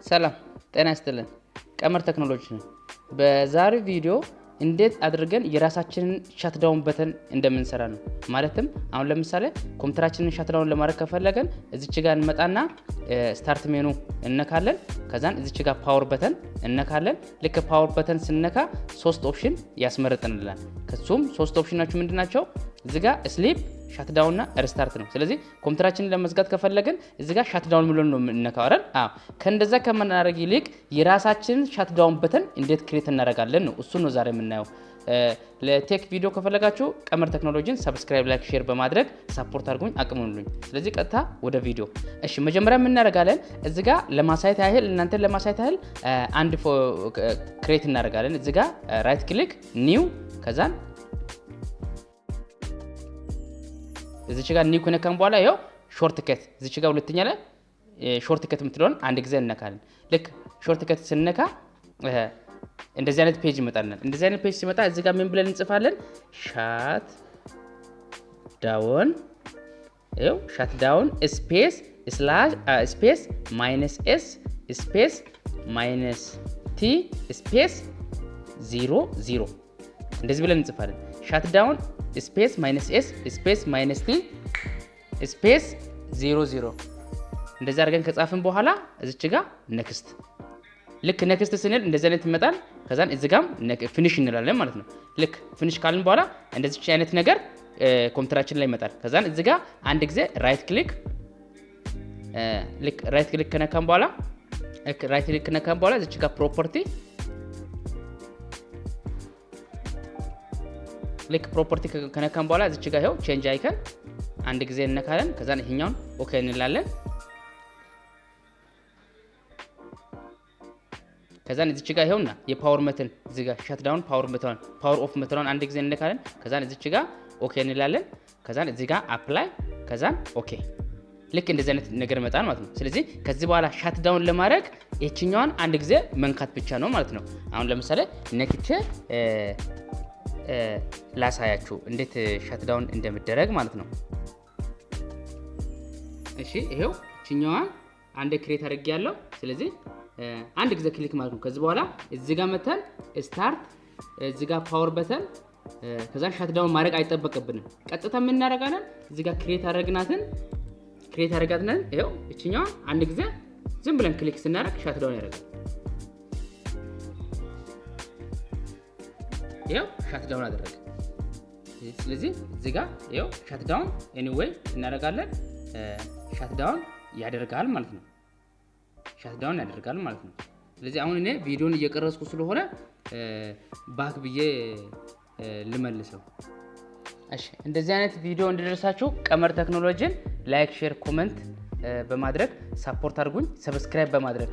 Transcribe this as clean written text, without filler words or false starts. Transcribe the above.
ሰላም ጤና ይስጥልን። ቀመር ቴክኖሎጂ ነው። በዛሬው ቪዲዮ እንዴት አድርገን የራሳችንን ሻትዳውን በተን እንደምንሰራ ነው። ማለትም አሁን ለምሳሌ ኮምፒውተራችንን ሻትዳውን ለማድረግ ከፈለገን እዚች ጋር እንመጣና ስታርት ሜኑ እነካለን። ከዛን እዚች ጋር ፓወር በተን እነካለን። ልክ ፓወር በተን ስነካ ሶስት ኦፕሽን ያስመርጥልናል። ከሱም ሶስት ኦፕሽናችሁ ምንድናቸው? እዚህ ጋር ስሊፕ ሻትዳውን እና ሪስታርት ነው። ስለዚህ ኮምፒውተራችንን ለመዝጋት ከፈለግን እዚህ ጋር ሻትዳውን ብለን ነው የምንነካው አይደል? ከእንደዛ ከምናደርግ ይልቅ የራሳችንን ሻትዳውን በተን እንዴት ክሬት እናደርጋለን ነው። እሱ ነው ዛሬ የምናየው። ለቴክ ቪዲዮ ከፈለጋችሁ ቀመር ቴክኖሎጂን ሰብስክራይብ፣ ላይክ፣ ሼር በማድረግ ሰፖርት አድርጉኝ፣ አቅሙልኝ። ስለዚህ ቀጥታ ወደ ቪዲዮ። እሺ መጀመሪያ ምን እናደርጋለን? እዚህ ጋር ለማሳየት ያህል እናንተን ለማሳየት ያህል አንድ ክሬት እናደርጋለን። እዚህ ጋር ራይት ክሊክ ኒው፣ ከዛን እዚች ጋር ኒው ከነካን በኋላ ይሄው ሾርት ከት እዚች ጋር ሁለተኛ ላይ ሾርት ከት የምትለውን አንድ ጊዜ እንነካለን። ልክ ሾርት ከት ስንነካ እንደዚህ አይነት ፔጅ ይመጣልናል። እንደዚህ አይነት ፔጅ ሲመጣ እዚህ ጋር ምን ብለን እንጽፋለን? ሻት ዳውን፣ ይሄው ሻት ዳውን ስፔስ ስፔስ ማይነስ ኤስ ስፔስ ማይነስ ቲ ስፔስ 00 እንደዚህ ብለን እንጽፋለን። ሻት ዳውን ስፔስ ማይነስ ኤስ ስፔስ ማይነስ ቲ ስፔስ 00 እንደዚህ አድርገን ከጻፍን በኋላ እዚች ጋር ኔክስት። ልክ ኔክስት ስንል እንደዚህ አይነት ይመጣል። ከዛን እዚህ ጋር ፊኒሽ እንላለን ማለት ነው። ልክ ፊኒሽ ካልን በኋላ እንደዚህ አይነት ነገር ኮምፒውተራችን ላይ ይመጣል። ከዛን እዚህ ጋር አንድ ጊዜ ራይት ክሊክ ልክ ራይት ክሊክ ከነካን በኋላ እዚች ጋር ፕሮፐርቲ ልክ ፕሮፐርቲ ከነካን በኋላ እዚች ጋር ይሄው ቼንጅ አይከን አንድ ጊዜ እንነካለን። ከዛን ይሄኛውን ኦኬ እንላለን። ከዛን እዚች ጋር ይሄውና የፓወር መተን እዚህ ጋር ሻትዳውን ፓወር ኦፍ መተን አንድ ጊዜ እንነካለን። ከዛን እዚች ጋር ኦኬ እንላለን። ከዛን እዚህ ጋር አፕላይ፣ ከዛን ኦኬ። ልክ እንደዚህ አይነት ነገር መጣን ማለት ነው። ስለዚህ ከዚህ በኋላ ሻትዳውን ለማድረግ እቺኛዋን አንድ ጊዜ መንካት ብቻ ነው ማለት ነው። አሁን ለምሳሌ ነክቼ ላሳያችሁ እንዴት ሻትዳውን እንደምደረግ ማለት ነው። እሺ ይሄው እቺኛዋን አንድ ክሬት አድርጌያለሁ። ስለዚህ አንድ ጊዜ ክሊክ ማለት ነው። ከዚህ በኋላ እዚህ ጋር መተን ስታርት፣ እዚህ ጋር ፓወር በተን፣ ከዛ ሻትዳውን ማድረግ አይጠበቅብንም። ቀጥታ ምን እናደርጋለን? እዚህ ጋር ክሬት አድርጋትነን ይሄው እቺኛዋን አንድ ጊዜ ዝም ብለን ክሊክ ስናደርግ ሻትዳውን ያደርጋል። ይሄው ሻትዳውን አደረገ። ስለዚህ እዚህ ጋር ይሄው ሻትዳውን ኤኒዌይ እናደርጋለን። ሻትዳውን ያደርጋል ማለት ነው። ስለዚህ አሁን እኔ ቪዲዮን እየቀረጽኩ ስለሆነ ባክ ብዬ ልመልሰው። እሺ እንደዚህ አይነት ቪዲዮ እንዲደርሳችሁ ቀመር ቴክኖሎጂን ላይክ፣ ሼር፣ ኮሜንት በማድረግ ሰፖርት አድርጉኝ፣ ሰብስክራይብ በማድረግ